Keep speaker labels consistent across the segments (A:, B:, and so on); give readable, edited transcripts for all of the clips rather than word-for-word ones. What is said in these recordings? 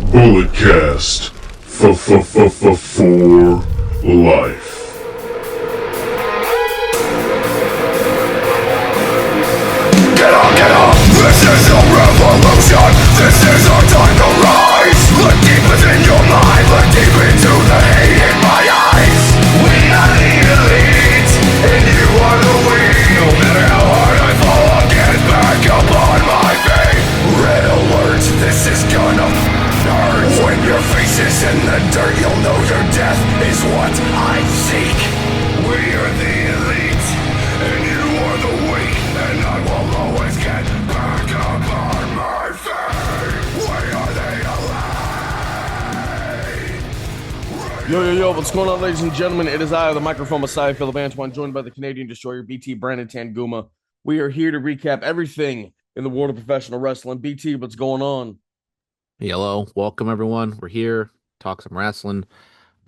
A: Bulletcast for life.
B: Get up! This is a revolution! This is our time to rise! Look deep within your mind, look deep into the hate in my eyes! We are the elite, and you are the weak! No matter how hard I fall, I'll get back up on my feet! Red alert, this is gonna hurt! When your face is in the dirt, you'll know your death is what I seek! We are the elite, and you are the weak! And I will always get back up on my feet. Why are they alive?
C: Yo, what's going on, ladies and gentlemen? It is I, the microphone Messiah, Phillip Brandon, joined by the Canadian Destroyer, BT Brandon Tanguma. We are here to recap everything in the world of professional wrestling. BT, what's going on?
D: Hello, welcome everyone. We're here, talk some wrestling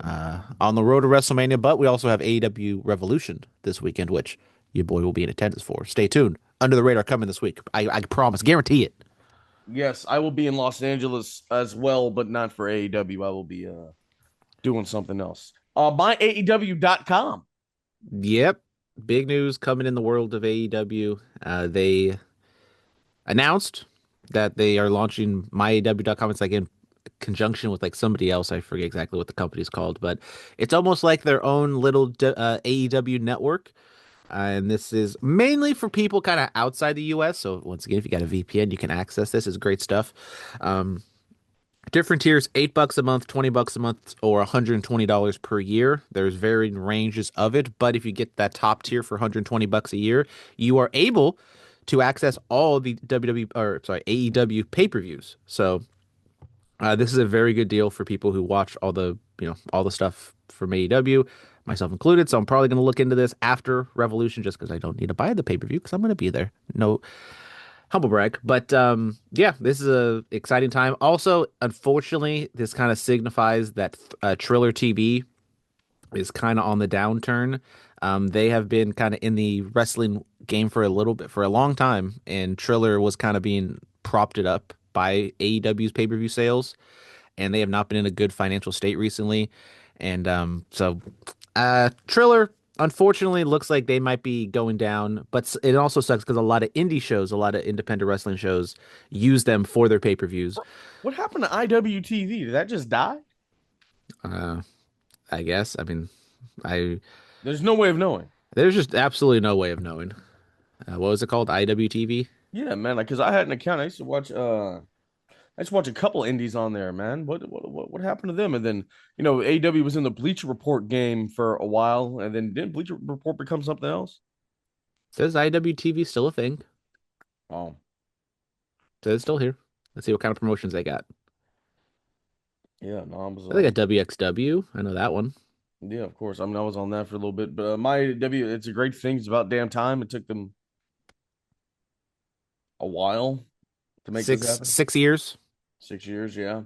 D: on the road to WrestleMania, but we also have AEW Revolution this weekend, which your boy will be in attendance for. Stay tuned. Under the Radar coming this week. I promise, guarantee it.
C: Yes, I will be in Los Angeles as well, but not for AEW. I will be doing something else. MyAEW.com.
D: Yep, big news coming in the world of AEW. They announced that they are launching MyAEW.com. It's like in conjunction with like somebody else. I forget exactly what the company's called, but it's almost like their own little AEW network. And this is mainly for people kind of outside the US. So once again, if you got a VPN, you can access this. It's great stuff. Different tiers, $8 a month, $20 a month, or $120 per year. There's varying ranges of it. But if you get that top tier for $120 a year, you are able to access all the AEW pay-per-views. So this is a very good deal for people who watch all the stuff from AEW, myself included. So I'm probably going to look into this after Revolution just because I don't need to buy the pay-per-view because I'm going to be there. No humble brag. But yeah, this is a exciting time. Also, unfortunately, this kind of signifies that Triller TV is kind of on the downturn. They have been kind of in the wrestling game for a long time, and Triller was kind of being propped it up by AEW's pay-per-view sales, and they have not been in a good financial state recently. And so Triller, unfortunately, looks like they might be going down, but it also sucks because a lot of indie shows, a lot of independent wrestling shows use them for their pay-per-views.
C: What happened to IWTV? Did that just die?
D: I guess. I mean,
C: There's no way of knowing.
D: there's just absolutely no way of knowing. What was it called? IWTV?
C: Yeah, man. Like, cause I had an account. I used to watch. I just watch a couple indies on there, man. What happened to them? And then AEW was in the Bleacher Report game for a while, and then didn't Bleacher Report become something else?
D: Says IWTV still a thing.
C: Oh,
D: Says it's still here. Let's see what kind of promotions they got.
C: yeah. No, I was.
D: They got WXW. I know that one.
C: Yeah, of course. I mean, I was on that for a little bit, but my AEW, it's a great thing. It's about damn time. It took them a while to make this happen.
D: 6 years.
C: 6 years, yeah.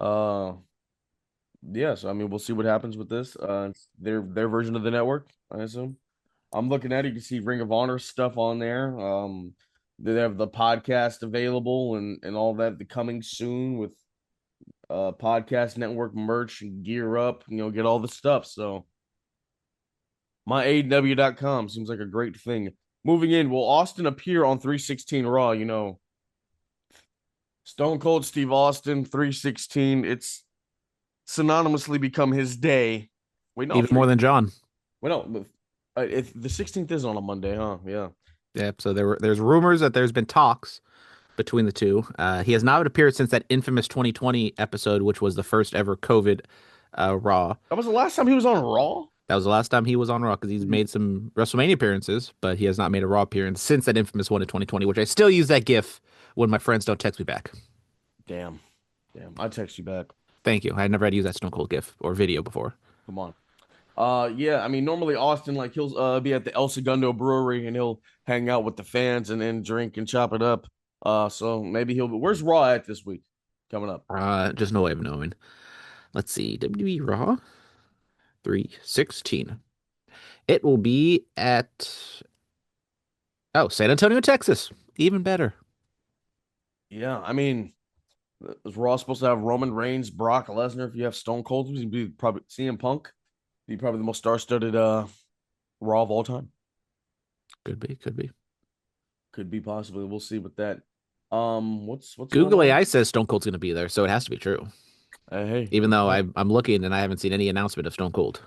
C: Yeah. So I mean, we'll see what happens with this. It's their version of the network, I assume. I'm looking at it. You can see Ring of Honor stuff on there. They have the podcast available and all that. The coming soon with podcast network merch and gear up. Get all the stuff. So MyAEW.com seems like a great thing. Moving in, will Austin appear on 316 Raw? Stone Cold Steve Austin 316. It's synonymously become his day. Wait, no,
D: Even more than John.
C: Wait, no. If the 16th is on a Monday, huh? Yeah.
D: Yeah. So there's rumors that there's been talks between the two. He has not appeared since that infamous 2020 episode, which was the first ever COVID Raw.
C: That was the last time he was on Raw?
D: That was the last time he was on Raw because he's made some WrestleMania appearances, but he has not made a Raw appearance since that infamous one in 2020, which I still use that GIF when my friends don't text me back.
C: Damn. I text you back.
D: Thank you. I had never had to use that Stone Cold GIF or video before.
C: Come on. Yeah, I mean, normally Austin, like, he'll be at the El Segundo Brewery and he'll hang out with the fans and then drink and chop it up. So maybe where's Raw at this week coming up?
D: Just no way of knowing. Let's see. WWE Raw 316. It will be at San Antonio, Texas. Even better.
C: Yeah, I mean, Is Raw supposed to have Roman Reigns, Brock Lesnar? If you have Stone Cold, he'd be probably CM Punk. Be probably the most star-studded Raw of all time.
D: Could be, could be.
C: Could be possibly. We'll see with that. What's going
D: Google
C: on?
D: AI says Stone Cold's going to be there, so it has to be true.
C: Hey,
D: Even
C: good
D: though
C: call.
D: I'm looking and I haven't seen any announcement of Stone Cold.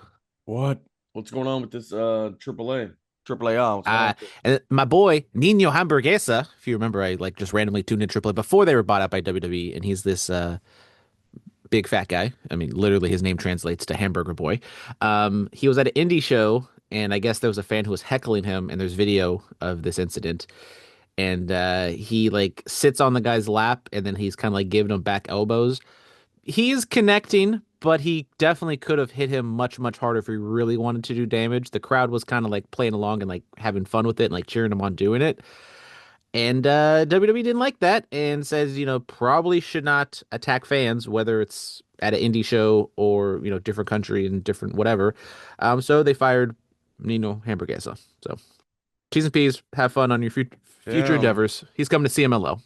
C: What? What's going on with this AAA? AAA. What's going on
D: Uh,
C: with it?
D: and my boy Nino Hamburguesa, if you remember, I like just randomly tuned in AAA before they were bought out by WWE, and he's this big fat guy. I mean, literally, his name translates to Hamburger Boy. He was at an indie show, and I guess there was a fan who was heckling him, and there's video of this incident. And he like sits on the guy's lap, and then he's kind of like giving him back elbows. He's connecting, but he definitely could have hit him much, much harder if he really wanted to do damage. The crowd was kind of like playing along and like having fun with it and like cheering him on doing it. And WWE didn't like that and says, probably should not attack fans, whether it's at an indie show or, different country and different whatever. So they fired Nino Hamburguesa. So T's and P's, have fun on your future
C: Damn.
D: endeavors. He's coming to CMLL.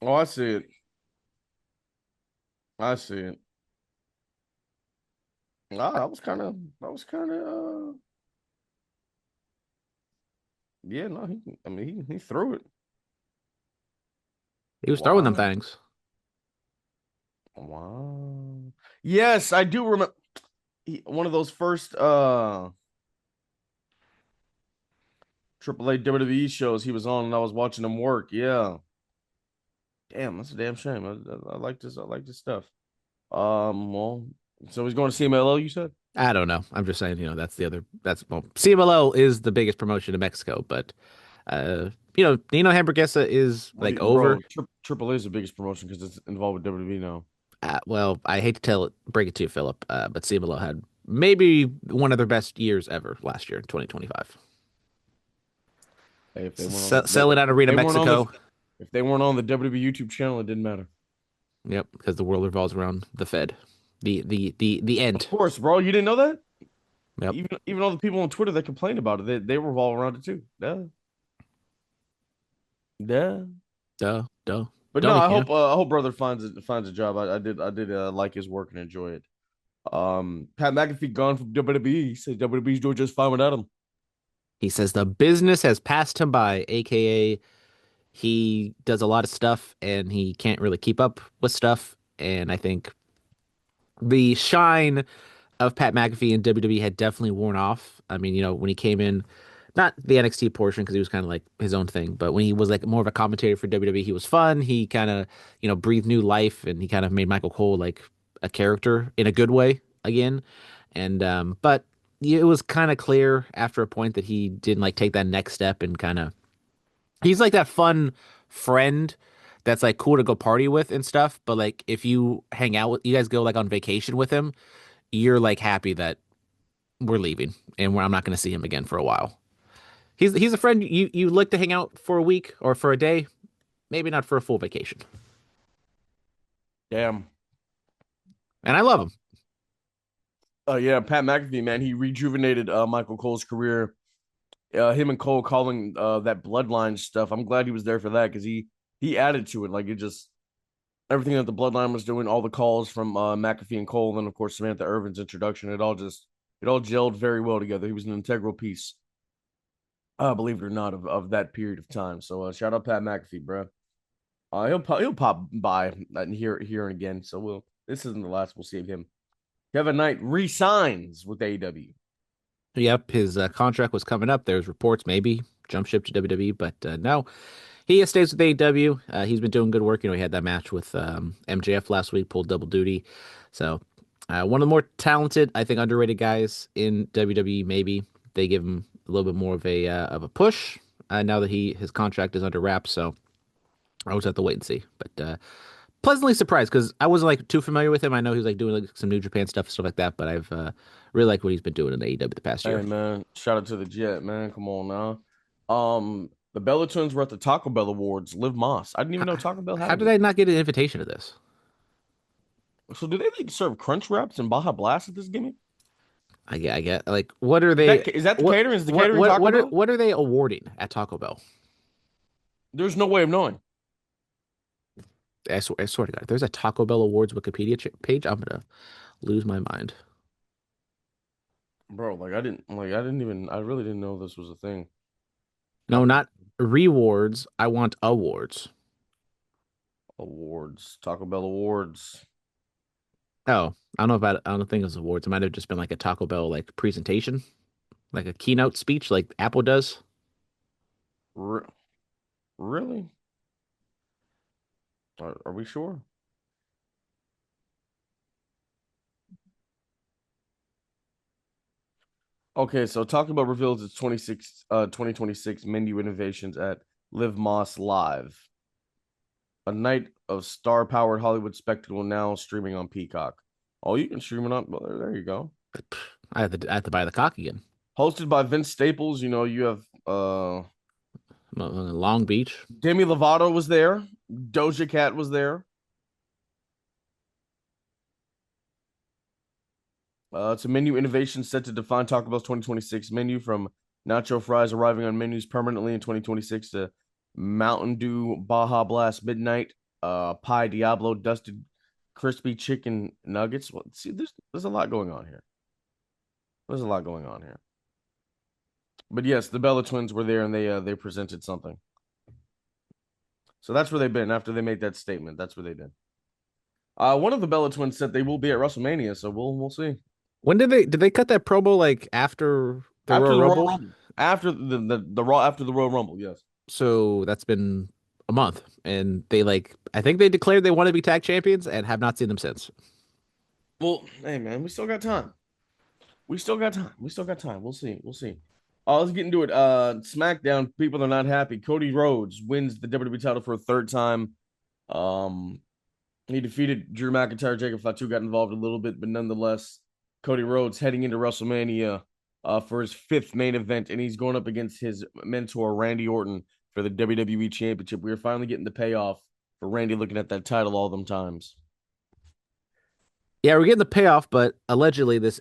C: Oh, I see it. I see it. That was kind of yeah, no, I mean he threw it.
D: He was throwing them
C: Wow.
D: things.
C: Wow. Yes, I do remember one of those first AAA WWE shows he was on and I was watching him work. Yeah. Damn, that's a damn shame. I like this. I like this stuff. Well, so he's going to CMLL, you said?
D: I don't know. I'm just saying, well, CMLL is the biggest promotion in Mexico, but Nino Hamburguesa is like over.
C: Bro, AAA is the biggest promotion because it's involved with WWE now.
D: Well, I hate to break it to you, Philip, but CMLL had maybe one of their best years ever last year in 2025.
C: Hey, if they weren't on
D: Selling out
C: if
D: Arena
C: they weren't on
D: Mexico.
C: if they weren't on the WWE YouTube channel, it didn't matter.
D: Yep, because the world revolves around the Fed. The
C: Of
D: end.
C: course, bro. You didn't know that?
D: Yep.
C: Even all the people on Twitter that complained about it, they revolve around it too. Duh. Duh.
D: Duh, duh.
C: But no,
D: Dummy,
C: I hope brother finds a job. I did like his work and enjoy it. Pat McAfee gone from WWE. He said WWE's doing just fine without him.
D: He says the business has passed him by, aka he does a lot of stuff and he can't really keep up with stuff. And I think the shine of Pat McAfee in WWE had definitely worn off. I mean, when he came in, not the NXT portion because he was kind of like his own thing, but when he was like more of a commentator for WWE, he was fun. He kind of, breathed new life and he kind of made Michael Cole like a character in a good way again. And but it was kind of clear after a point that he didn't like take that next step and kind of he's like that fun friend that's like cool to go party with and stuff. But like if you hang out with you guys go like on vacation with him, you're like happy that we're leaving and I'm not going to see him again for a while. He's a friend you like to hang out for a week or for a day, maybe not for a full vacation.
C: Damn.
D: And I love him.
C: Yeah, Pat McAfee, man, he rejuvenated Michael Cole's career. Him and Cole calling that bloodline stuff. I'm glad he was there for that because he added to it. Like it just everything that the bloodline was doing, all the calls from McAfee and Cole, and then of course Samantha Irvin's introduction. It all gelled very well together. He was an integral piece, believe it or not, of that period of time. So shout out Pat McAfee, bro. He'll pop by and here and again. So this isn't the last we'll see of him. Kevin Knight re-signs with AEW.
D: Yep, his contract was coming up. There's reports maybe jump ship to WWE, but no, he stays with AEW. He's been doing good work. He had that match with MJF last week, pulled double duty. So one of the more talented, I think, underrated guys in WWE. Maybe they give him a little bit more of a push now that his contract is under wraps. So I always have to wait and see. But pleasantly surprised because I wasn't like too familiar with him. I know he was like doing like some New Japan stuff, stuff like that. But I've really liked what he's been doing in AEW the past year.
C: Hey man, shout out to the Jet, man. Come on now. The Bella Twins were at the Taco Bell Awards. Liv Moss. I didn't even know Taco Bell had
D: How
C: a
D: did I not get an invitation to this?
C: So do they like serve Crunch Wraps and Baja Blast at this gimmick?
D: I get like what are they?
C: Is that the
D: what,
C: catering? Is the catering Taco Bell?
D: what are they awarding at Taco Bell?
C: There's no way of knowing.
D: I swear to God, if there's a Taco Bell Awards Wikipedia page, I'm gonna lose my mind.
C: Bro, I really didn't know this was a thing.
D: No,
C: Taco
D: not rewards. I want awards.
C: Awards, Taco Bell Awards.
D: Oh, I don't know about it. I don't think it was awards. It might have just been like a Taco Bell like presentation, like a keynote speech, like Apple does.
C: Re really? Are we sure? Okay, so Taco Bell reveals its 2026 menu innovations at Live Moss Live, a night of star-powered Hollywood spectacle now streaming on Peacock. Oh, you can stream it on. Well, there you go.
D: I have to buy the cock again.
C: Hosted by Vince Staples, you have
D: Long Beach.
C: Demi Lovato was there, Doja Cat was there. It's a menu innovation set to define Taco Bell's 2026 menu, from nacho fries arriving on menus permanently in 2026 to Mountain Dew Baja Blast Midnight, Pie Diablo dusted crispy chicken nuggets. Well, see, there's a lot going on here. There's a lot going on here. But yes, the Bella twins were there and they presented something. So that's where they've been after they made that statement. That's where they've been. One of the Bella twins said they will be at WrestleMania, so we'll see.
D: When did they cut that promo like after the
C: After
D: Royal
C: the Royal
D: Rumble?
C: Rumble. After the Raw after the Royal Rumble, yes.
D: So that's been a month, and they like I think they declared they want to be tag champions and have not seen them since.
C: Well, hey man, we still got time. We still got time. We still got time. We'll see. We'll see. Let's get into it. SmackDown, people are not happy. Cody Rhodes wins the WWE title for a third time. Um, he defeated Drew McIntyre. Jacob Fatu got involved a little bit, but nonetheless, Cody Rhodes heading into WrestleMania for his fifth main event, and he's going up against his mentor Randy Orton for the WWE Championship. We are finally getting the payoff for Randy looking at that title all them times.
D: Yeah, we're getting the payoff, but allegedly this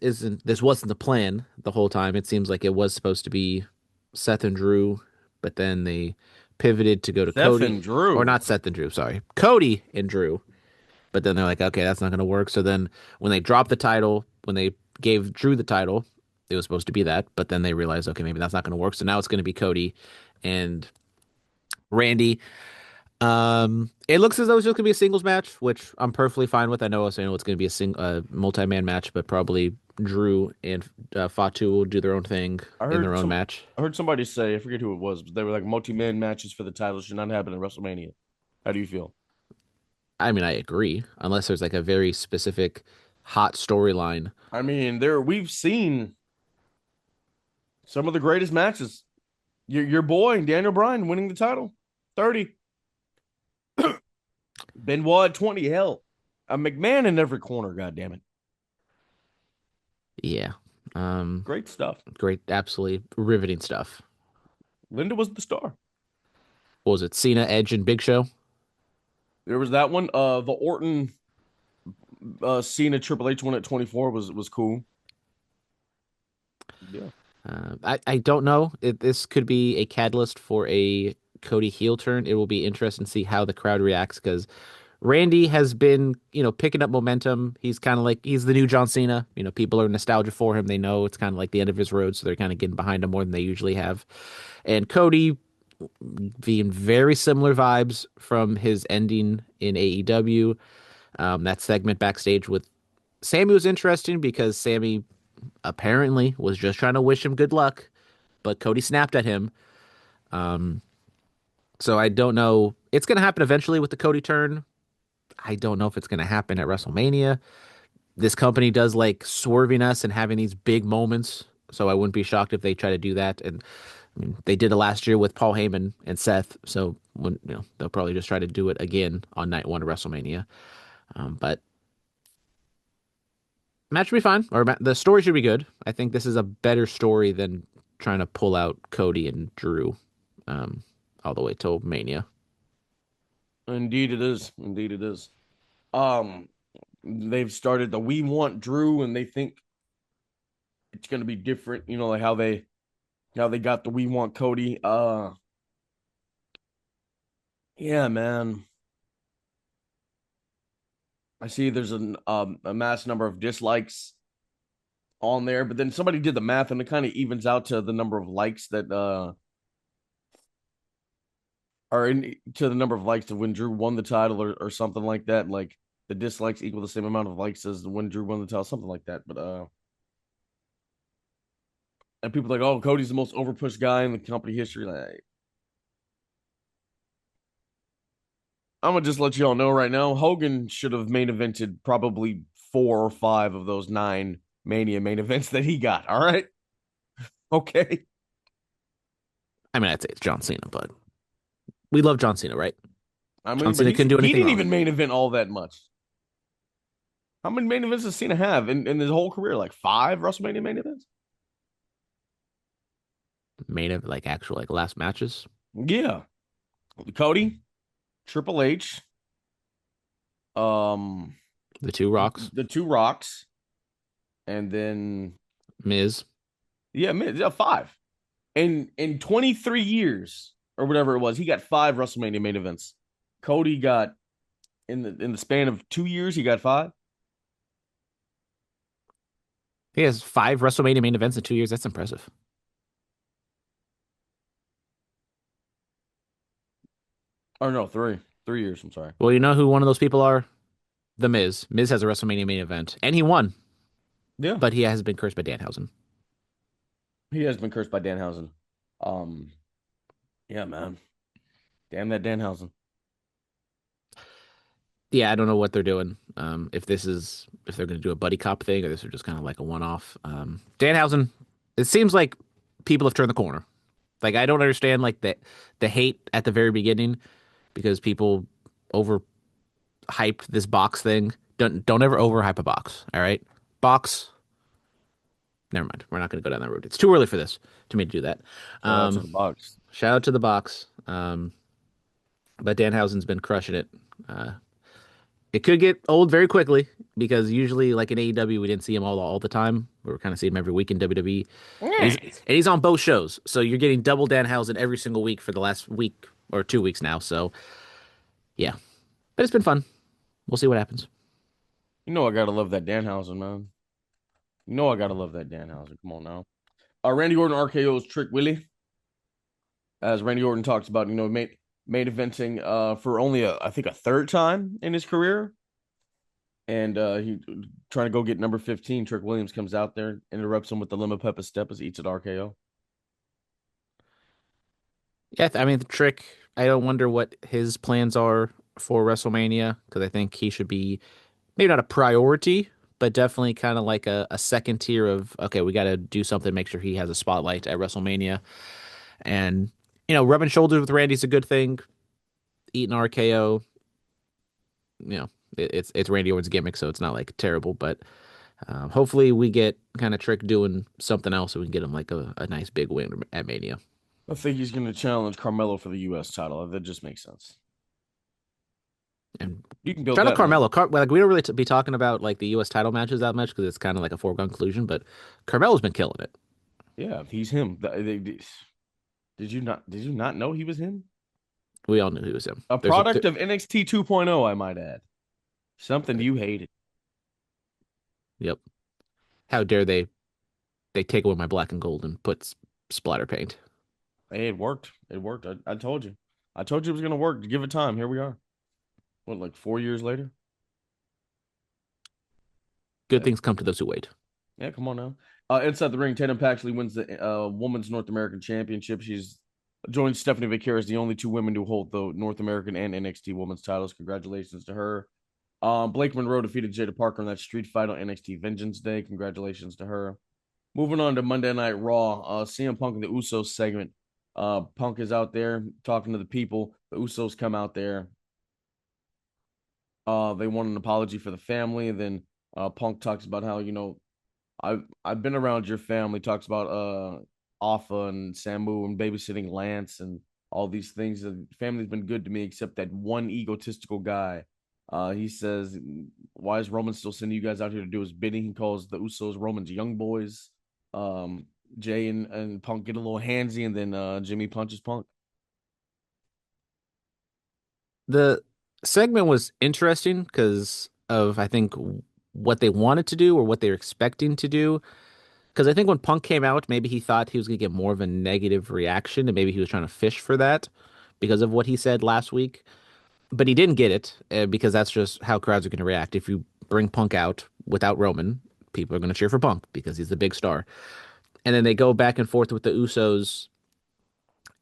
D: wasn't the plan the whole time. It seems like it was supposed to be Seth and Drew, but then they pivoted to go to
C: Seth
D: Cody.
C: and
D: Or
C: Drew.
D: not Seth and Drew, sorry. Cody and Drew. But then they're like, okay, that's not gonna work. So then when they dropped the title, when they gave Drew the title, it was supposed to be that, but then they realized, okay, maybe that's not gonna work. So now it's gonna be Cody and Randy. It looks as though it's just gonna be a singles match, which I'm perfectly fine with. I know it's gonna be a multi-man match, but probably Drew and Fatu will do their own thing
C: I
D: in their
C: heard
D: own
C: some.
D: match.
C: I heard somebody say, I forget who it was, but they were like multi-man matches for the title should not happen in WrestleMania. How do you feel?
D: I mean, I agree, unless there's like a very specific hot storyline.
C: I mean, we've seen some of the greatest matches. Your boy Daniel Bryan winning the title, 30. Benoit at 20. Hell, a McMahon in every corner. God damn it,
D: Yeah.
C: great stuff.
D: Great, absolutely riveting stuff.
C: Linda was the star.
D: What was it? Cena, Edge, and Big Show.
C: There was that one. The Orton Cena Triple H one at 24 was cool. Yeah.
D: I don't know. This could be a catalyst for a Cody heel turn. It will be interesting to see how the crowd reacts because Randy has been, picking up momentum. He's kind of like he's the new John Cena. People are nostalgia for him. They know it's kind of like the end of his road, so they're kind of getting behind him more than they usually have. And Cody being very similar vibes from his ending in AEW. That segment backstage with Sammy was interesting because Sammy apparently was just trying to wish him good luck, but Cody snapped at him. Um, so I don't know. It's going to happen eventually with the Cody turn. I don't know if it's going to happen at WrestleMania. This company does like swerving us and having these big moments, so I wouldn't be shocked if they try to do that. And I mean, they did it last year with Paul Heyman and Seth, so they'll probably just try to do it again on night one of WrestleMania. But match should be fine, or the story should be good. I think this is a better story than trying to pull out Cody and Drew, um, all the way till Mania.
C: Indeed it is. Indeed it is. Um, they've started the We Want Drew, and they think it's gonna be different. Like how they got the We Want Cody. Yeah, man. I see there's a mass number of dislikes on there, but then somebody did the math and it kind of evens out to the number of likes that are in to the number of likes of when Drew won the title or something like that. Like the dislikes equal the same amount of likes as when Drew won the title, something like that. But and people are like, oh, Cody's the most overpushed guy in the company history. Like, I'm gonna just let y'all know right now, Hogan should have main evented probably 4 or 5 of those 9 Mania main events that he got. All right, okay.
D: I mean, I'd say it's John Cena, but we love John Cena, right?
C: I
D: John
C: mean, but
D: Cena couldn't do
C: he
D: anything
C: didn't
D: wrong.
C: even main event all that much. How many main events does Cena have in his whole career? Like 5 WrestleMania main events?
D: Main event, like actual like last matches.
C: Yeah. Cody, Triple H, um,
D: The two Rocks,
C: the two Rocks, and then
D: Miz.
C: yeah, 5. In 23 years or whatever it was, he got 5 WrestleMania main events. Cody got in the span of 2 years, he got 5.
D: He has 5 WrestleMania main events in 2 years. That's impressive.
C: Or no, 3 years. I'm sorry.
D: Well, you know who one of those people are? The Miz. Miz has a WrestleMania main event, and he won,
C: Yeah,
D: but he has been cursed by Danhausen.
C: he has been cursed by Danhausen. Um, yeah, man. Damn that Danhausen.
D: Yeah, I don't know what they're doing. If they're going to do a buddy cop thing, or this is just kind of like a one-off. Danhausen. It seems like people have turned the corner. Like I don't understand like the hate at the very beginning because people overhyped this box thing. Don't ever overhype a box. All right, box. Never mind. We're not going to go down that road. It's too early for this to me to do that.
C: Shout out to the
D: Um,
C: Bucks.
D: Shout out to the box. But Danhausen's been crushing it. Uh, it could get old very quickly because usually, like in AEW, we didn't see him all the time. We were kind of seeing him every week in WWE, and he's on both shows, so you're getting double Danhausen every single week for the last week or 2 weeks now. So yeah, but it's been fun. We'll see what happens.
C: You know I gotta love that Danhausen, man. You know I gotta love that Danhausen. Come on now. Randy Orton RKO's Trick Willie. As Randy Orton talks about, main eventing for only I think a third time in his career. And he trying to go get number 15. Trick Williams comes out there, interrupts him with the Lima Peppa Step as eats at RKO.
D: Yeah, I mean the Trick. I don't wonder what his plans are for WrestleMania because I think he should be maybe not a priority, but definitely kind of like a second tier of okay, we got to do something, make sure he has a spotlight at WrestleMania. And rubbing shoulders with Randy's a good thing. Eating RKO, it's Randy Orton's gimmick, so it's not like terrible. But hopefully we get kind of Trick doing something else, so we can get him like a nice big win at Mania.
C: I think he's going to challenge Carmelo for the U.S. title. That just makes sense.
D: And
C: You can build
D: shout out
C: that, man.
D: Carmelo. Like we don't really be talking about like the U.S. title matches that much because it's kind of like a foregone conclusion. But Carmelo's been killing it.
C: Yeah, he's him. Did you not know he was him?
D: We all knew he was him.
C: A product of NXT 2.0, I might add. Something you hated.
D: Yep. How dare they take away my black and gold and put splatter paint?
C: Hey, it worked. It worked. I told you. I told you it was going to work. Give it time. Here we are. What, like 4 years later?
D: Good
C: Yeah.
D: things come to those who wait.
C: Yeah, come on now. Inside the ring, Tatum Paxley wins the Women's North American Championship. She's joined Stephanie Vaquer as the only 2 women to hold the North American and NXT Women's titles. Congratulations to her. Blake Monroe defeated Jada Parker in that street fight on NXT Vengeance Day. Congratulations to her. Moving on to Monday Night Raw, CM Punk in the Usos segment. Punk is out there talking to the people. The Usos come out there. They want an apology for the family. And then Punk talks about how, I've been around your family, talks about Alpha and Samu and babysitting Lance and all these things. The family's been good to me except that one egotistical guy. He says, why is Roman still sending you guys out here to do his bidding? He calls the Usos Roman's young boys. Jay and Punk get a little handsy, and then Jimmy punches Punk.
D: The segment was interesting because of I think what they wanted to do or what they were expecting to do. Because I think when Punk came out, maybe he thought he was going to get more of a negative reaction, and maybe he was trying to fish for that because of what he said last week. But he didn't get it because that's just how crowds are going to react. If you bring Punk out without Roman, people are going to cheer for Punk because he's the big star. And then they go back and forth with the Usos,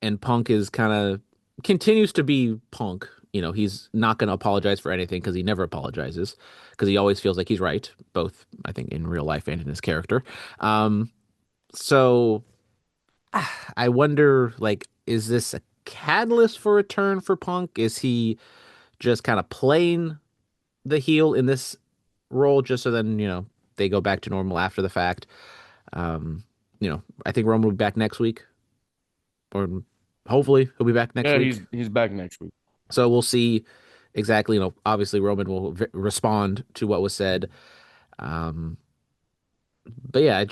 D: and Punk is kind of continues to be Punk. You know, he's not going to apologize for anything because he never apologizes because he always feels like he's right, both I think in real life and in his character. Um, so I wonder, like, is this a catalyst for a turn for Punk? Is he just kind of playing the heel in this role just so then, they go back to normal after the fact? Um, I think Roman will be back next week, or hopefully he'll be back next
C: Yeah,
D: week.
C: he's back next week.
D: So we'll see exactly, obviously Roman will respond to what was said. Um, but yeah,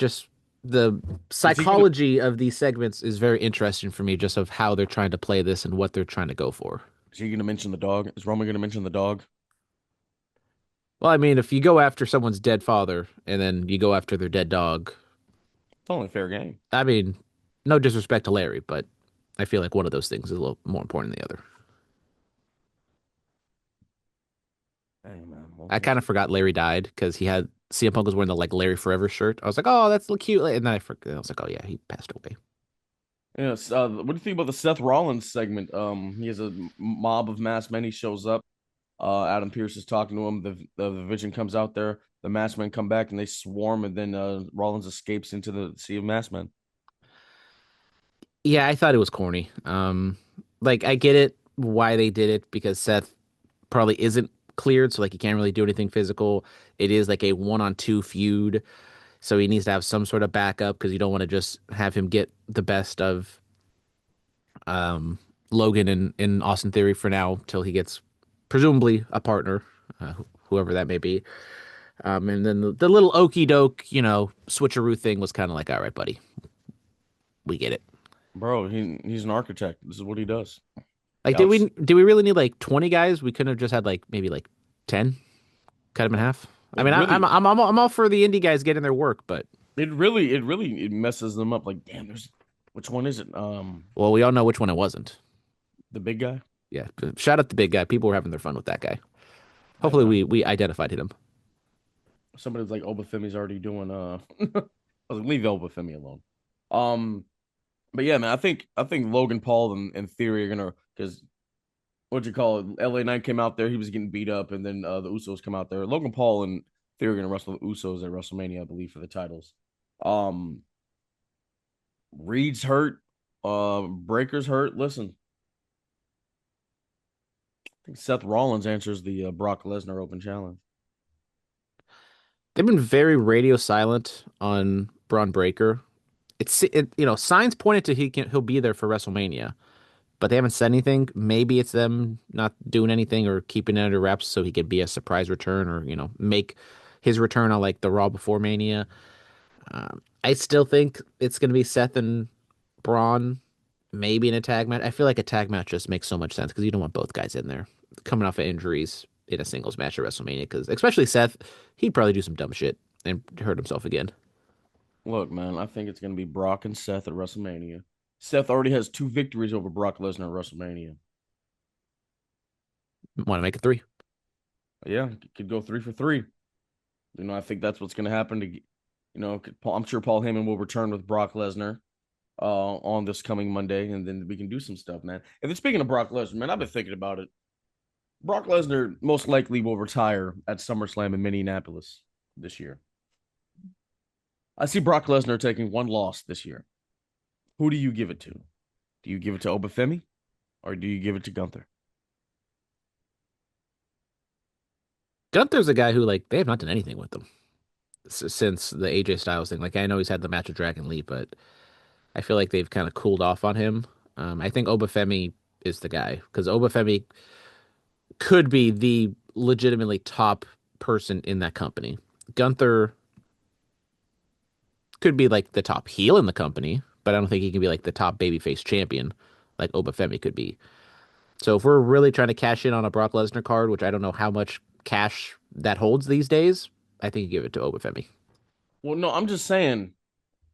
D: the
C: Is he gonna
D: psychology of these segments is very interesting for me, just of how they're trying to play this and what they're trying to go for.
C: is he gonna mention the dog? Is Roman gonna mention the dog?
D: Well, I mean, if you go after someone's dead father and then you go after their dead dog,
C: It's only fair game.
D: I mean, no disrespect to Larry, but I feel like one of those things is a little more important than the other.
C: Hey man, well,
D: I kind of forgot Larry died because he had CM Punk was wearing the like Larry Forever shirt. I was like, oh, that's cute, and then I forgot. I was like, oh yeah, he passed away.
C: yeah. What do you think about the Seth Rollins segment? He has a mob of masked men. He shows up. Adam Pearce is talking to him. The Vision comes out there. The masked men come back and they swarm, and then Rollins escapes into the sea of masked men.
D: Yeah, I thought it was corny. Like I get it why they did it because Seth probably isn't cleared, so like he can't really do anything physical. It is like a one-on-two feud, so he needs to have some sort of backup because you don't want to just have him get the best of um, Logan and Austin Theory for now till he gets presumably a partner, whoever that may be. And then the little okey doke, switcheroo thing was kind of like, all right, buddy, we get it.
C: Bro, he's an architect. This is what he does.
D: Like, did
C: Outs.
D: we really need like 20 guys? We couldn't have just had like maybe like 10, cut them in half. I
C: It
D: mean,
C: really,
D: I'm all for the indie guys getting their work, but
C: it messes them up. Like, damn, there's which one is it?
D: well, we all know which one it wasn't.
C: The big guy.
D: Yeah, shout out the big guy. People were having their fun with that guy.
C: Hey
D: Hopefully,
C: man,
D: we identified him.
C: somebody's like Obafemi's already doing. I was like, leave Obafemi alone. Um, but yeah, man, I think Logan Paul and Theory are gonna because what you call it? LA Knight came out there, he was getting beat up, and then the Usos come out there. Logan Paul and Theory are gonna wrestle the Usos at WrestleMania, I believe, for the titles. Um, Reed's hurt. Breaker's hurt. Listen, I think Seth Rollins answers the Brock Lesnar Open Challenge.
D: They've been very radio silent on Braun Breaker. Signs pointed to he'll be there for WrestleMania, but they haven't said anything. Maybe it's them not doing anything or keeping it under wraps so he could be a surprise return or make his return on like the Raw before Mania. I still think it's going to be Seth and Braun, maybe in a tag match. I feel like a tag match just makes so much sense because you don't want both guys in there coming off of injuries in a singles match at WrestleMania. Because especially Seth, he'd probably do some dumb shit and hurt himself again.
C: Look, man, I think it's gonna be Brock and Seth at WrestleMania. Seth already has 2 victories over Brock Lesnar at WrestleMania.
D: Want to make it three?
C: Yeah, could go 3 for 3. I think that's what's gonna happen. I'm sure Paul Heyman will return with Brock Lesnar on this coming Monday, and then we can do some stuff, man. And then speaking of Brock Lesnar, man, I've been thinking about it. Brock Lesnar most likely will retire at SummerSlam in Minneapolis this year. I see Brock Lesnar taking one loss this year. Who do you give it to? Do you give it to Obafemi or do you give it to Gunther?
D: Gunther's a guy who like they have not done anything with him since the AJ Styles thing. Like I know he's had the match with Dragon Lee, but I feel like they've kind of cooled off on him. I think Obafemi is the guy because Obafemi could be the legitimately top person in that company. Gunther could be like the top heel in the company, but I don't think he can be like the top babyface champion like Obafemi could be. So if we're really trying to cash in on a Brock Lesnar card, which I don't know how much cash that holds these days, I think you give it to Obafemi.
C: Well, no, I'm just saying.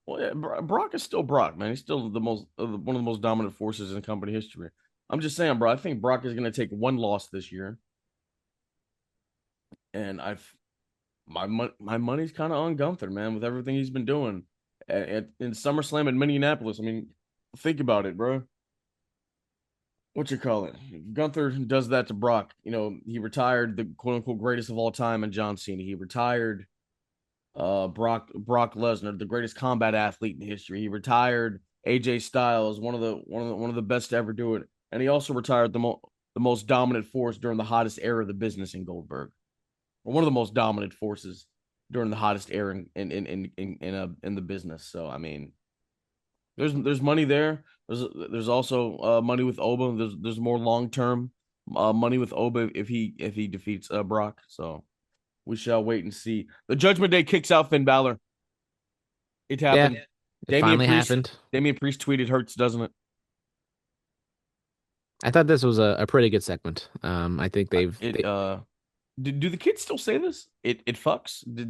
C: Well, yeah, Brock is still Brock, man. He's still the most one of the most dominant forces in company history. I'm just saying, bro. I think Brock is going to take one loss this year, and my money's kind of on Gunther, man, with everything he's been doing in SummerSlam in Minneapolis. I mean, think about it, bro. What you call it? Gunther does that to Brock. You know, he retired the quote unquote greatest of all time in John Cena. He retired Brock Lesnar, the greatest combat athlete in history. He retired AJ Styles, one of the best to ever do it. And he also retired the most dominant force during the hottest era of the business in Goldberg. Or one of the most dominant forces during the hottest era in the business. So I mean, there's money there. There's also money with Oba. There's more long term money with Oba if he defeats Brock. So we shall wait and see. The Judgment Day kicks out Finn Balor. It
D: Yeah,
C: happened.
D: it finally happened.
C: Damian Priest tweeted, "Hurts, doesn't it?"
D: I thought this was a pretty good segment. I think
C: Do the kids still say this? It fucks. Do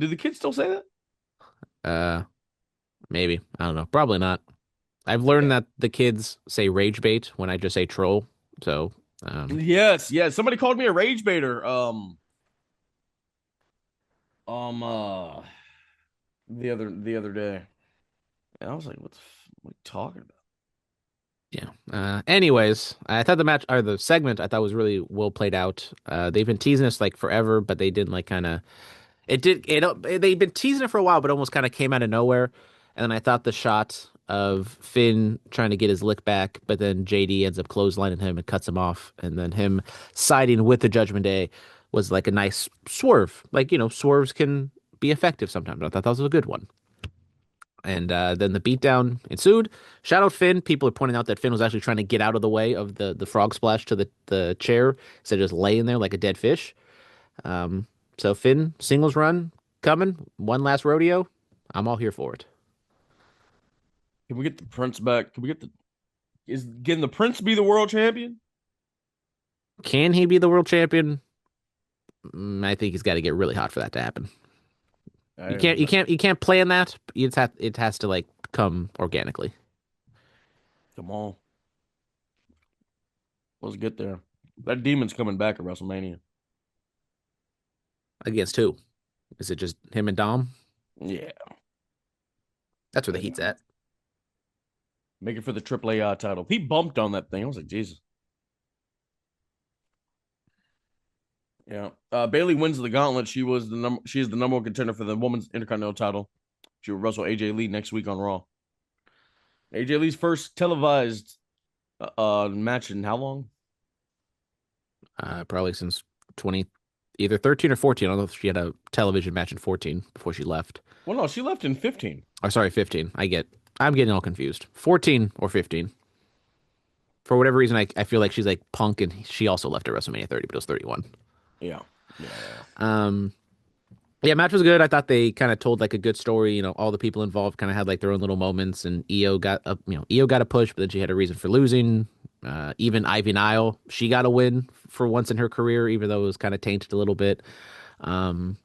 C: the kids still say that?
D: uh maybe, I don't know, probably not. I've learned
C: Yeah.
D: that the kids say rage bait when I just say troll. So
C: Yes, yes. Somebody called me a rage baiter. Um. Uh. The other day, and I was like, what are you talking about?"
D: yeah. Anyways, I thought the match or the segment I thought was really well played out. They've been teasing us like forever, but they didn't like kind of. It did. They've been teasing it for a while, but almost kind of came out of nowhere. And then I thought the shot of Finn trying to get his lick back, but then JD ends up clotheslining him and cuts him off, and then him siding with the Judgment Day was like a nice swerve. Like, swerves can be effective sometimes. I thought that was a good one. And then the beatdown ensued. Shout out Finn. People are pointing out that Finn was actually trying to get out of the way of the frog splash to the chair instead of just laying there like a dead fish. Um, so Finn, singles run coming. One last rodeo. I'm all here for it.
C: Can we get the Prince back? Can we get the is Can the Prince be the world champion?
D: Can he be the world champion? I think he's got to get really hot for that to happen. You
C: I,
D: can't, you can't, you can't plan that. It has to like come organically.
C: Come on, let's get there. That demon's coming back at WrestleMania.
D: Against who? Is it just him and Dom?
C: Yeah,
D: That's where the
C: make
D: heat's at.
C: make it for the AAA title. He bumped on that thing. I was like, Jesus. Yeah. Bailey wins the gauntlet. She is the number one contender for the women's intercontinental title. She will wrestle AJ Lee next week on Raw. AJ Lee's first televised match in how long?
D: Probably since 20, either 13 or 14. I don't know if she had a television match in 14 before she left.
C: Well, no, she left in 15.
D: Or sorry, 15. I'm getting all confused. 14 or 15. For whatever reason, I feel like she's like Punk, and she also left at WrestleMania 30, but it was 31.
C: Yeah. Yeah.
D: Um, yeah, match was good. I thought they kind of told like a good story. All the people involved kind of had like their own little moments, and Io got a push, but then she had a reason for losing. Even Ivy Nile, she got a win for once in her career, even though it was kind of tainted a little bit. Um,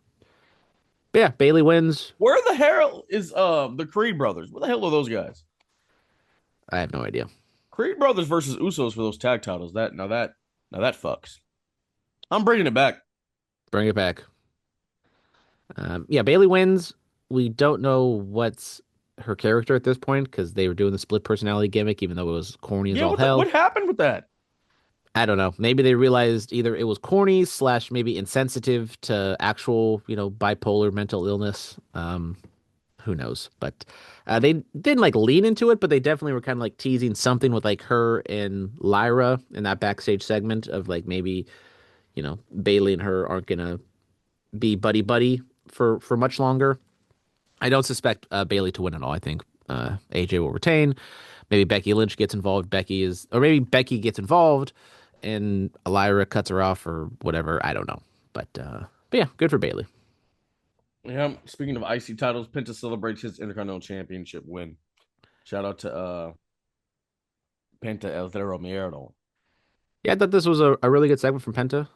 D: but yeah, Bailey wins.
C: Where the hell is the Creed brothers? Where the hell are those guys?
D: I have no idea.
C: Creed brothers versus Usos for those tag titles. Now that fucks. I'm bringing it back.
D: Bring it back. Yeah, Bailey wins. We don't know what's her character at this point because they were doing the split personality gimmick, even though it was corny as
C: Yeah,
D: all hell.
C: what happened with that?
D: I don't know. Maybe they realized either it was corny slash maybe insensitive to actual, bipolar mental illness. Who knows? But they didn't like lean into it, but they definitely were kind of like teasing something with like her and Lyra in that backstage segment of like maybe, Bailey and her aren't gonna be buddy buddy for much longer. I don't suspect Bailey to win at all. I think AJ will retain. Maybe Becky Lynch gets involved. Or maybe Becky gets involved, and Lyra cuts her off or whatever. I don't know, but yeah, good for Bailey.
C: Yeah. Speaking of IC titles, Penta celebrates his Intercontinental Championship win. Shout out to Penta El Zero Miedo.
D: Yeah, I thought this was a really good segment from Penta.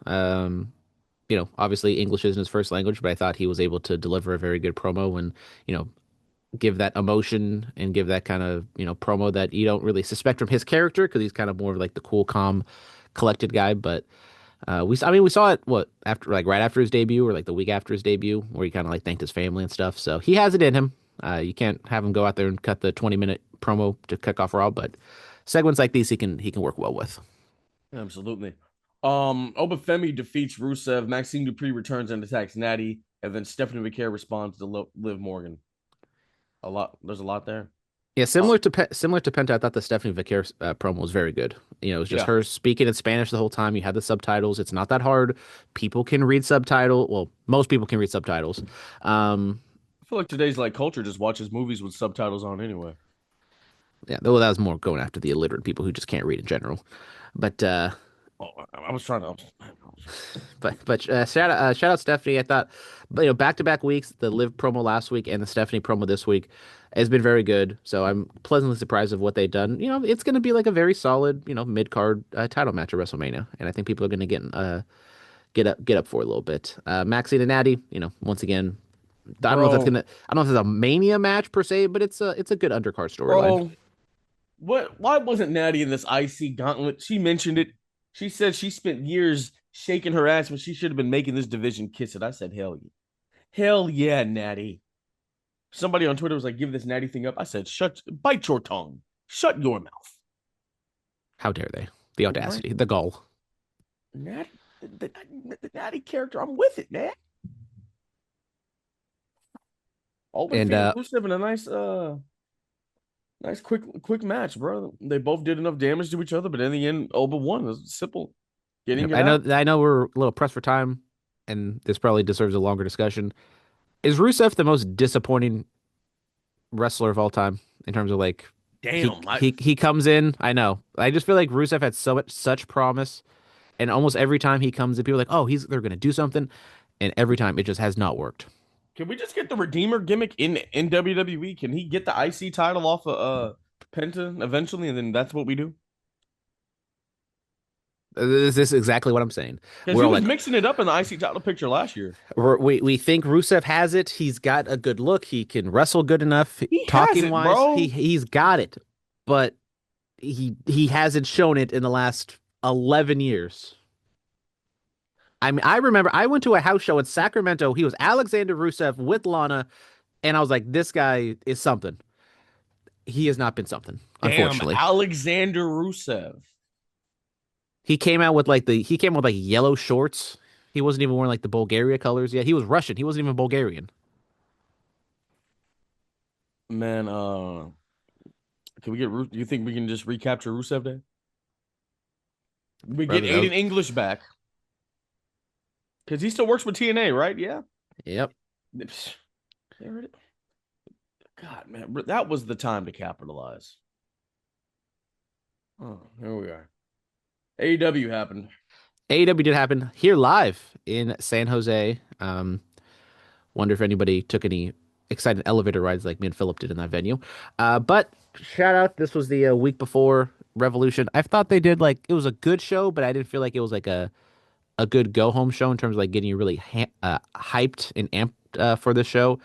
D: obviously English isn't his first language, but I thought he was able to deliver a very good promo and, you know, give that emotion and give that kind of, promo that you don't really suspect from his character because he's kind of more of like the cool, calm, collected guy. But we saw it after like right after his debut or like the week after his debut where he kind of like thanked his family and stuff. So he has it in him. You can't have him go out there and cut the 20-minute promo to kick off Raw, but segments like these he can work well with.
C: Absolutely. Obafemi defeats Rusev. Maxine Dupree returns and attacks Natty, and then Stephanie McCare responds to Liv Morgan. There's a lot there.
D: Yeah, similar to Penta, I thought the Stephanie Vicaire promo was very good. It was just her speaking in Spanish the whole time. You had the subtitles. It's not that hard. People can read subtitle. Well, most people can read subtitles.
C: I feel like today's like culture just watches movies with subtitles on anyway.
D: Yeah, though that was more going after the illiterate people who just can't read in general. But
C: I was trying to.
D: shout out Stephanie. I thought, back to back weeks, the Liv promo last week and the Stephanie promo this week has been very good. So I'm pleasantly surprised of what they've done. It's going to be like a very solid, mid card title match at WrestleMania, and I think people are going to get up for it a little bit. Maxine and Natty, once again, I don't know if it's a Mania match per se, but it's a good undercard storyline.
C: Why wasn't Natty in this IC gauntlet? She mentioned it. She said she spent years shaking her ass when she should have been making this division kiss it. I said, hell yeah. Hell yeah, Natty. Somebody on Twitter was like, give this Natty thing up. I said, bite your tongue. Shut your mouth.
D: How dare they? The audacity, the gall.
C: Natty, the Natty character, I'm with it, man. Rusev in a nice quick match, bro. They both did enough damage to each other, but in the end, Oba won. It was simple.
D: I know we're a little pressed for time, and this probably deserves a longer discussion. Is Rusev the most disappointing wrestler of all time in terms of like he comes in? I know. I just feel like Rusev had such promise, and almost every time he comes in, people are like, oh, they're gonna do something, and every time it just has not worked.
C: Can we just get the Redeemer gimmick in WWE? Can he get the IC title off of Penta eventually, and then that's what we do?
D: This is exactly what I'm saying.
C: Because he was mixing it up in the IC title picture last year.
D: We think Rusev has it. He's got a good look. He can wrestle good enough. Talking wise,
C: bro.
D: He's got it, but he hasn't shown it in the last 11 years. I mean, I remember I went to a house show in Sacramento. He was Alexander Rusev with Lana, and I was like, this guy is something. He has not been something, unfortunately.
C: Alexander Rusev.
D: He came out with like yellow shorts. He wasn't even wearing like the Bulgaria colors yet. He was Russian. He wasn't even Bulgarian.
C: Man, can we get? Do you think we can just recapture Rusev Day? We get Aiden English back because he still works with TNA, right? Yeah.
D: Yep.
C: God, man, that was the time to capitalize. Oh, here we are. AEW happened.
D: AEW did happen here live in San Jose. Wonder if anybody took any exciting elevator rides like me and Phillip did in that venue. But shout out, this was the week before Revolution. I thought they did it was a good show, but I didn't feel like it was like a good go home show in terms of like getting you really hyped and amped for this show.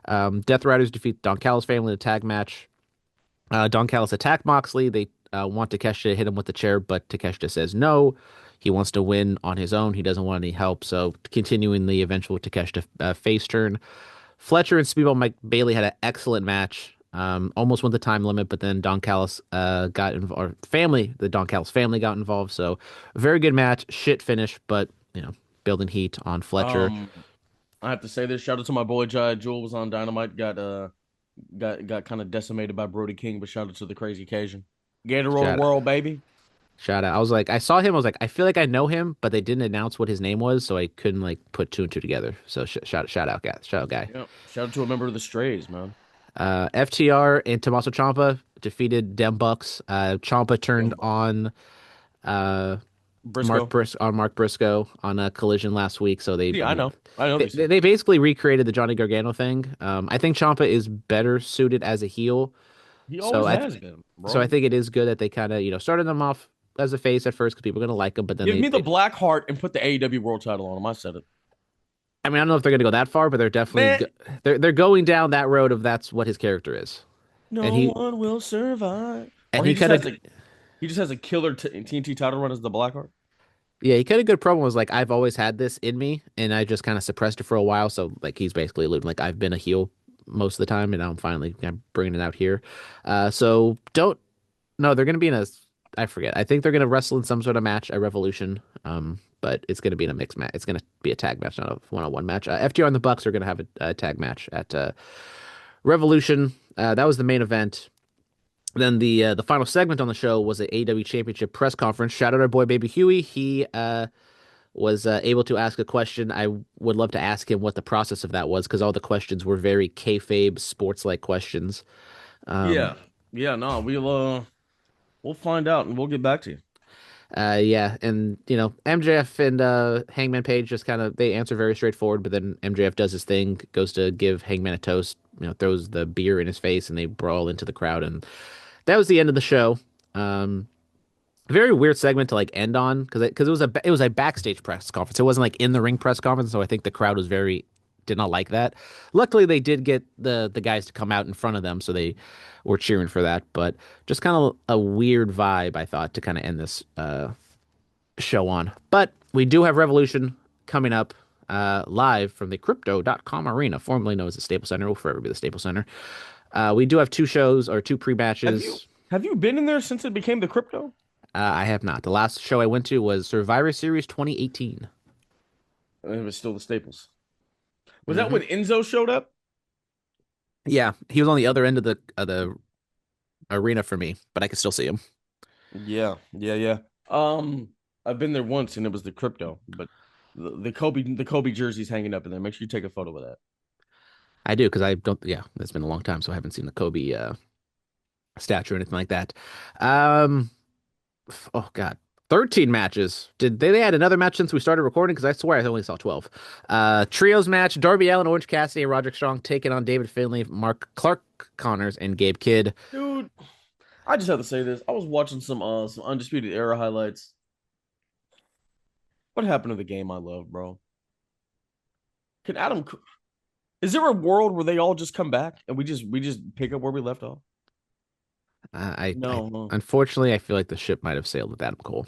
D: Death Riders defeat Don Callis family in a tag match. Don Callis attacked Moxley. They want Takeshita to hit him with the chair, but Takeshita says no. He wants to win on his own. He doesn't want any help. So continuing the eventual Takeshita face turn. Fletcher and Speedball Mike Bailey had an excellent match. Almost went the time limit, but then Don Callis got involved. The Don Callis family got involved. So very good match. Shit finish, but building heat on Fletcher.
C: I have to say this. Shout out to my boy Jewel was on Dynamite. Got kind of decimated by Brody King, but shout out to the Crazy Occasion. Gator Roll World, baby.
D: Shout out. I saw him. I was like, I feel like I know him, but they didn't announce what his name was, so I couldn't put two and two together. So shout out, guys. Shout out, guy.
C: Yep. Shout out to a member of the Strays, man.
D: FTR and Tommaso Ciampa defeated Dem Bucks. Ciampa turned on Mark Briscoe on a Collision last week, so they.
C: Yeah, I know.
D: They basically recreated the Johnny Gargano thing. I think Ciampa is better suited as a heel.
C: He always has been, bro.
D: So I think it is good that they kind of started them off as a face at first because people are gonna like him, but then
C: Give me the black heart and put the AEW World Title on him. I said it.
D: I mean, I don't know if they're gonna go that far, but they're definitely
C: Man,
D: they're going down that road of that's what his character is, and
C: no one will survive. Or
D: he kind of
C: he just has a killer TNT title run as the black heart.
D: yeah, he kind of good promo was like I've always had this in me, and I just kind of suppressed it for a while. So like he's basically alluding like I've been a heel most of the time, and now I'm finally bringing it out here. So don't no, they're gonna be in a I forget. I think they're gonna wrestle in some sort of match at Revolution. But it's gonna be in a mixed match. It's gonna be a tag match, not a one-on-one match. FTR and the Bucks are gonna have a tag match at Revolution. That was the main event. Then the final segment on the show was the AEW Championship press conference. Shout out our boy Baby Huey. He was able to ask a question. I would love to ask him what the process of that was because all the questions were very kayfabe, sports-like questions.
C: Yeah, yeah. No, we'll find out and we'll get back to you.
D: Yeah, and MJF and Hangman Page just kind of they answer very straightforward, but then MJF does his thing, goes to give Hangman a toast, throws the beer in his face, and they brawl into the crowd, and that was the end of the show. Very weird segment to like end on because it was a backstage press conference. It wasn't like in the ring press conference, so I think the crowd was very did not like that. Luckily, they did get the guys to come out in front of them, so they were cheering for that. But just kind of a weird vibe, I thought, to kind of end this show on. But we do have Revolution coming up live from the Crypto.com Arena, formerly known as the Staples Center. Will forever be the Staples Center. We do have two shows or two pre-matches.
C: Have you been in there since it became the crypto?
D: I have not. The last show I went to was Survivor Series 2018.
C: It was still the Staples. Was that when Enzo showed up?
D: Yeah, he was on the other end of the arena for me, but I could still see him.
C: Yeah, yeah, yeah. I've been there once and it was the crypto, but the Kobe jersey's hanging up in there. Make sure you take a photo of that.
D: I do because I don't. Yeah, it's been a long time, so I haven't seen the Kobe statue or anything like that. Oh God, 13 matches. Did they had another match since we started recording? Because I swear I only saw 12. Trios match: Darby Allin, Orange Cassidy, and Roderick Strong taking on David Finlay, Mark Clark Connors, and Gabe Kidd.
C: Dude, I just have to say this. I was watching some Undisputed Era highlights. What happened to the game I love, bro? Can Adam? Is there a world where they all just come back and we just pick up where we left off? No,
D: Unfortunately, I feel like the ship might have sailed with Adam Cole.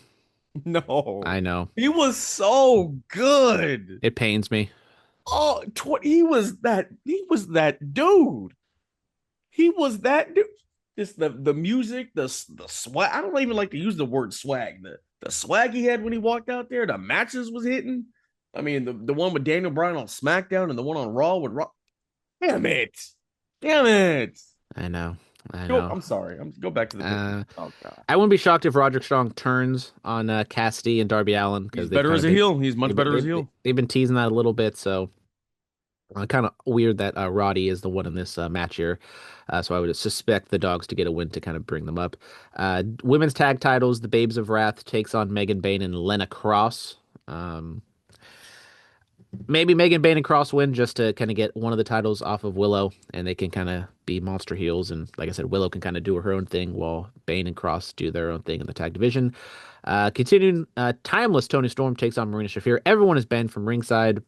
C: no.
D: I know.
C: He was so good.
D: It pains me.
C: Oh, he was that dude. He was that dude. Just the music, the swag. I don't even like to use the word swag. The swag he had when he walked out there, the matches was hitting. I mean, the one with Daniel Bryan on SmackDown and the one on Raw with Raw. Damn it. Damn it.
D: I know. I know.
C: I'm sorry. Go back to the
D: oh God. I wouldn't be shocked if Roderick Strong turns on Cassidy and Darby Allin because
C: he's better as a heel. He's much better as a heel.
D: They've been teasing that a little bit, so kind of weird that Roddy is the one in this match here. So I would suspect the dogs to get a win to kind of bring them up. Women's tag titles: the Babes of Wrath takes on Megan Bayne and Lena Cross. Maybe Megan Bayne and Cross win just to kind of get one of the titles off of Willow, and they can kind of be monster heels. And like I said, Willow can kind of do her own thing while Bayne and Cross do their own thing in the tag division. Continuing, timeless Tony Storm takes on Marina Shafir. Everyone is banned from ringside.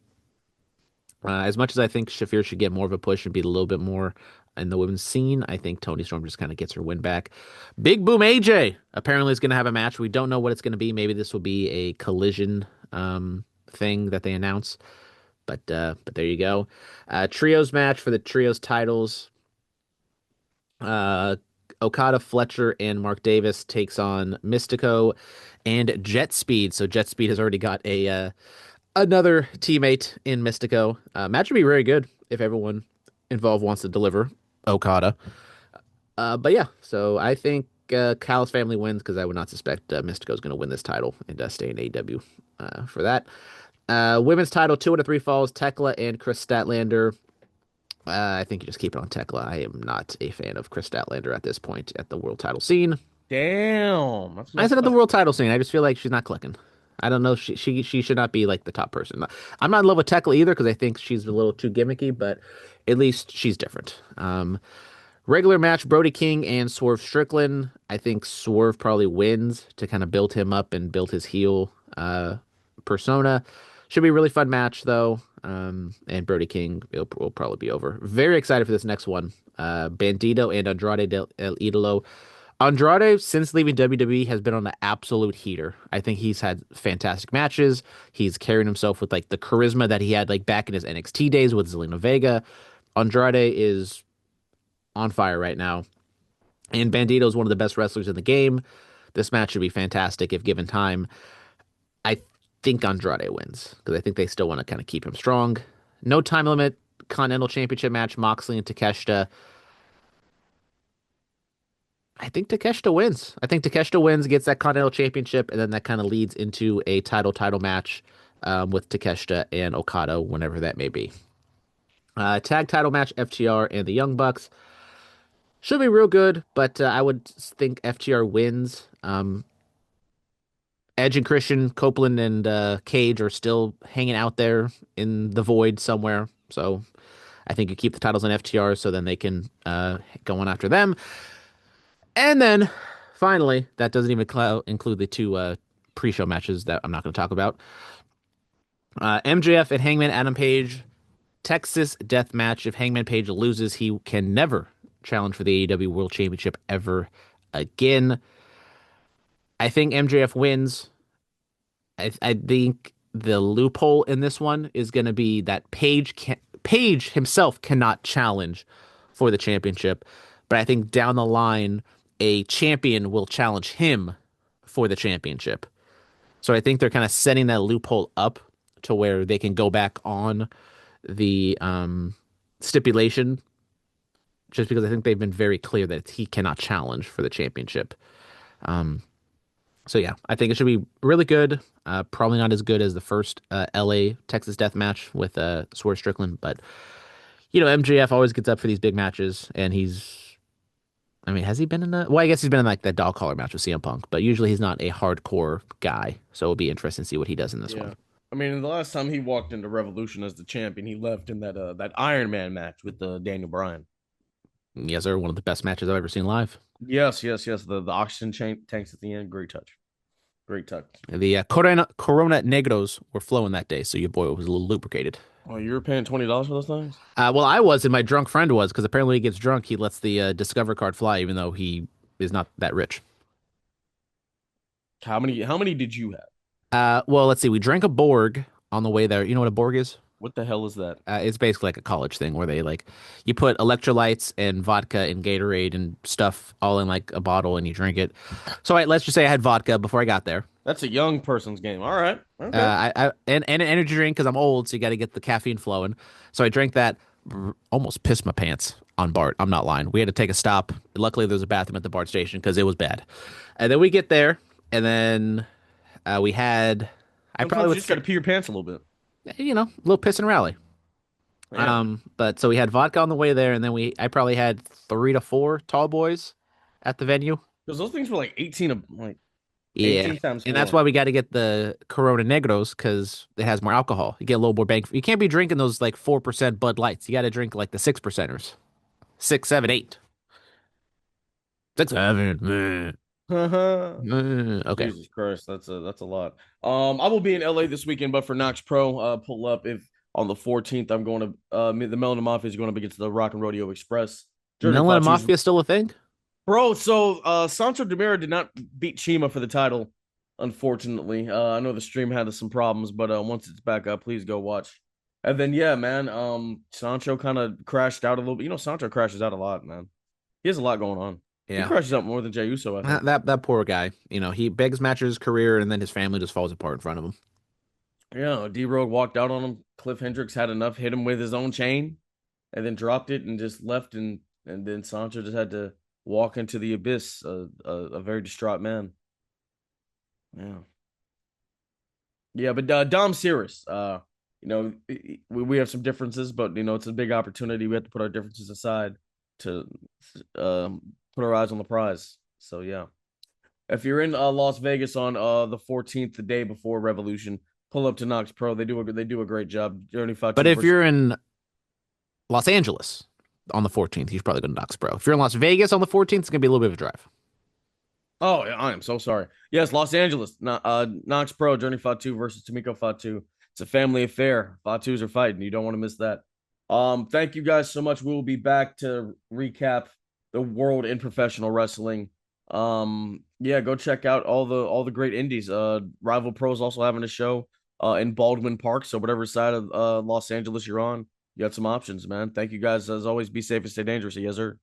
D: As much as I think Shafir should get more of a push and be a little bit more in the women's scene, I think Tony Storm just kind of gets her win back. Big Boom AJ apparently is going to have a match. We don't know what it's going to be. Maybe this will be a collision thing that they announce. But there you go. Trios match for the trios titles. Okada, Fletcher, and Mark Davis takes on Mystico and Jet Speed. So Jet Speed has already got another teammate in Mystico. Match would be very good if everyone involved wants to deliver Okada. But yeah, so I think Callis family wins because I would not suspect Mystico is going to win this title and stay in AEW for that. Women's title, 2 out of 3 falls, Tekla and Chris Statlander. I think you just keep it on Tekla. I am not a fan of Chris Statlander at this point at the world title scene.
C: Damn.
D: I said at the world title scene. I just feel like she's not clicking. I don't know. She should not be like the top person. I'm not in love with Tekla either because I think she's a little too gimmicky, but at least she's different. Regular match, Brody King and Swerve Strickland. I think Swerve probably wins to kind of build him up and build his heel persona. Should be a really fun match, though. And Brody King will probably be over. Very excited for this next one. Bandito and Andrade Del El Idolo. Andrade, since leaving WWE, has been on an absolute heater. I think he's had fantastic matches. He's carried himself with like the charisma that he had like back in his NXT days with Zelina Vega. Andrade is on fire right now. And Bandito is one of the best wrestlers in the game. This match should be fantastic if given time. I think Andrade wins because I think they still want to kind of keep him strong. No time limit Continental Championship match, Moxley and Takeshita. I think Takeshita wins. I think Takeshita wins, gets that Continental Championship, and then that kind of leads into a title match with Takeshita and Okada, whenever that may be. Tag title match, FTR and the Young Bucks. Should be real good, but I would think FTR wins. Edge and Christian, Copeland and Cage are still hanging out there in the void somewhere. So I think you keep the titles on FTR so then they can go on after them. And then finally, that doesn't even include the two pre-show matches that I'm not going to talk about. MJF and Hangman Adam Page, Texas Death Match. If Hangman Page loses, he can never challenge for the AEW World Championship ever again. I think MJF wins. I think the loophole in this one is going to be that Page himself cannot challenge for the championship, but I think down the line a champion will challenge him for the championship. So I think they're kind of setting that loophole up to where they can go back on the stipulation, just because I think they've been very clear that he cannot challenge for the championship. So yeah, I think it should be really good. Probably not as good as the first LA Texas Death Match with Swerve Strickland, but you know MJF always gets up for these big matches, and I mean, has he been in the? Well, I guess he's been in like that dog collar match with CM Punk, but usually he's not a hardcore guy, so it'll be interesting to see what he does in this one.
C: I mean, the last time he walked into Revolution as the champion, he left in that Iron Man match with Daniel Bryan.
D: Yes, sir. One of the best matches I've ever seen live.
C: Yes. The oxygen tanks at the end. Great touch. Great touch.
D: The Corona Negros were flowing that day, so your boy was a little lubricated.
C: Oh, you were paying $20 for those things?
D: Well, I was, and my drunk friend was, because apparently he gets drunk, he lets the Discover card fly, even though he is not that rich.
C: How many did you have?
D: Well, let's see. We drank a Borg on the way there. You know what a Borg is?
C: What the hell is that?
D: It's basically like a college thing where they like you put electrolytes and vodka and Gatorade and stuff all in like a bottle and you drink it. So let's just say I had vodka before I got there.
C: That's a young person's game. All right. Okay.
D: And an energy drink because I'm old, so you got to get the caffeine flowing. So I drank that. Almost pissed my pants on BART. I'm not lying. We had to take a stop. Luckily, there was a bathroom at the BART station because it was bad. And then we get there, and then we had. I probably
C: you just got to pee your pants a little bit.
D: You know, a little piss and rally. Yeah. But so we had vodka on the way there, and then I probably had 3 to 4 tall boys at the venue.
C: Because those things were like 18
D: yeah,
C: 18 times 4.
D: And that's why we got to get the Corona Negros because it has more alcohol. You get a little more bang. You can't be drinking those like 4% Bud Lights. You got to drink like the 6%ers, 6, 7, 8, 6, 7. Okay.
C: Jesus Christ, that's a lot. I will be in LA this weekend, but for Knox Pro, pull up if on the 14th I'm going to the Melanin Mafia is going up against the Rock and Rodeo Express.
D: Melanin Mafia is still a thing,
C: bro. So Sancho Demira did not beat Chima for the title, unfortunately. I know the stream had some problems, but once it's back up, please go watch. And then yeah, man, Sancho kind of crashed out a little bit. You know, Sancho crashes out a lot, man. He has a lot going on.
D: Yeah.
C: He crashes out more than Jey Uso, I think.
D: That poor guy. You know, he begs matches his career, and then his family just falls apart in front of him.
C: Yeah, D-Road walked out on him. Cliff Hendricks had enough, hit him with his own chain, and then dropped it and just left. And then Sancho just had to walk into the abyss, a very distraught man. Yeah. Yeah, but Dom Cirrus, you know, we have some differences, but, you know, it's a big opportunity. We have to put our differences aside to put our eyes on the prize. So yeah, if you're in Las Vegas on the 14th, the day before Revolution, pull up to Knox Pro. They do a great job.
D: But if you're in Los Angeles, on the 14th. You should probably go to Knox Pro. If you're in Las Vegas on the 14th, it's gonna be a little bit of a drive.
C: Oh, I am so sorry. Yes, Los Angeles. Knox Pro, Journey Fatu versus Tomiko Fatu. It's a family affair. Fatus are fighting. You don't want to miss that. Thank you guys so much. We will be back to recap the world in professional wrestling. Yeah, go check out all the great indies. Rival Pro is also having a show in Baldwin Park. So whatever side of Los Angeles you're on, you got some options, man. Thank you guys. As always, be safe and stay dangerous. Yes, sir.